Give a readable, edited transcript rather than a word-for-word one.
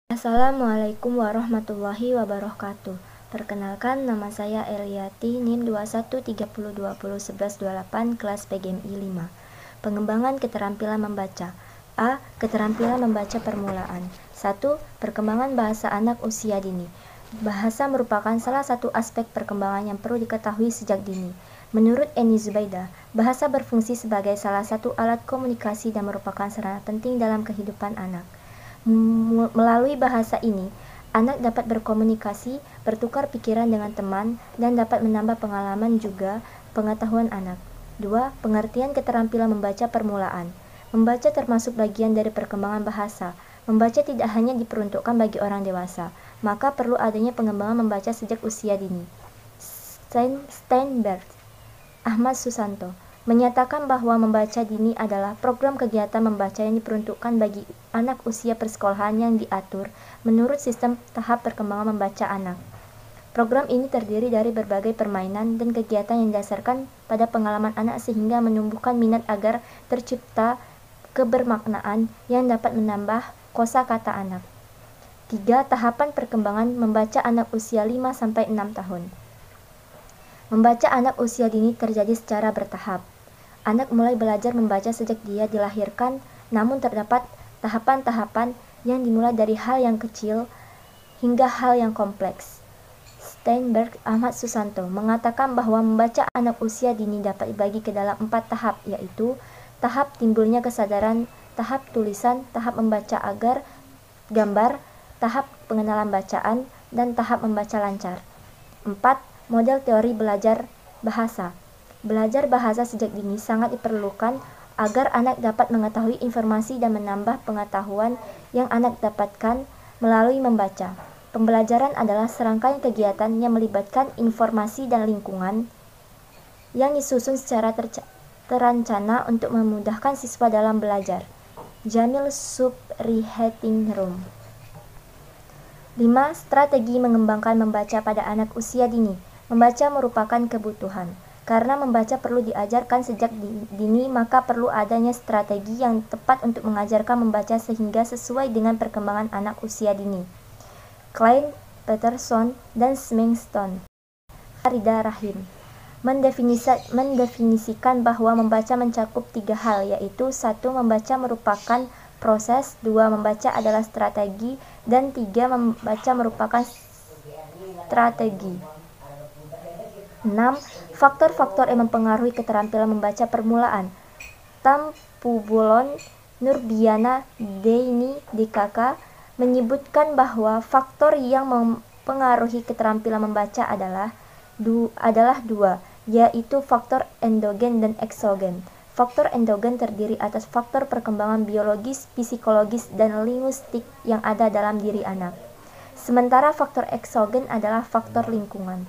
Assalamualaikum warahmatullahi wabarakatuh. Perkenalkan, nama saya Eliati, NIM 2130201128, kelas PGMI 5. Pengembangan keterampilan membaca. A. Keterampilan membaca permulaan. 1. Perkembangan bahasa anak usia dini. Bahasa merupakan salah satu aspek perkembangan yang perlu diketahui sejak dini. Menurut Eni Zubaidah, bahasa berfungsi sebagai salah satu alat komunikasi dan merupakan sarana penting dalam kehidupan anak. Melalui bahasa ini, anak dapat berkomunikasi, bertukar pikiran dengan teman, dan dapat menambah pengalaman juga pengetahuan anak. 2. Pengertian keterampilan membaca permulaan. Membaca termasuk bagian dari perkembangan bahasa. Membaca tidak hanya diperuntukkan bagi orang dewasa, maka perlu adanya pengembangan membaca sejak usia dini. Steinberg, Ahmad Susanto, menyatakan bahwa membaca dini adalah program kegiatan membaca yang diperuntukkan bagi anak usia persekolahan yang diatur menurut sistem tahap perkembangan membaca anak. Program ini terdiri dari berbagai permainan dan kegiatan yang didasarkan pada pengalaman anak sehingga menumbuhkan minat agar tercipta kebermaknaan yang dapat menambah kosakata anak. 3. Tahapan perkembangan membaca anak usia 5-6 tahun. Membaca anak usia dini terjadi secara bertahap. Anak mulai belajar membaca sejak dia dilahirkan, namun terdapat tahapan-tahapan yang dimulai dari hal yang kecil hingga hal yang kompleks. Steinberg, Ahmad Susanto, mengatakan bahwa membaca anak usia dini dapat dibagi ke dalam 4 tahap, yaitu tahap timbulnya kesadaran, tahap tulisan, tahap membaca agar gambar, tahap pengenalan bacaan, dan tahap membaca lancar. 4. Model teori belajar bahasa. Belajar bahasa sejak dini sangat diperlukan agar anak dapat mengetahui informasi dan menambah pengetahuan yang anak dapatkan melalui membaca. Pembelajaran adalah serangkaian kegiatan yang melibatkan informasi dan lingkungan yang disusun secara terancana untuk memudahkan siswa dalam belajar. Jamil Subrihatiningrum. 5. Strategi mengembangkan membaca pada anak usia dini. Membaca merupakan kebutuhan. Karena membaca perlu diajarkan sejak dini, maka perlu adanya strategi yang tepat untuk mengajarkan membaca sehingga sesuai dengan perkembangan anak usia dini. Klein, Peterson, dan Smithson. Farida Rahim mendefinisikan bahwa membaca mencakup 3 hal, yaitu 1. Membaca merupakan proses, 2. Membaca adalah strategi, dan 3. Membaca merupakan strategi. 6. Faktor-faktor yang mempengaruhi keterampilan membaca permulaan. Tampubulon, Nurdiana, Deini, DKK menyebutkan bahwa faktor yang mempengaruhi keterampilan membaca adalah 2, yaitu faktor endogen dan eksogen. Faktor endogen terdiri atas faktor perkembangan biologis, psikologis, dan linguistik yang ada dalam diri anak. Sementara faktor eksogen adalah faktor lingkungan.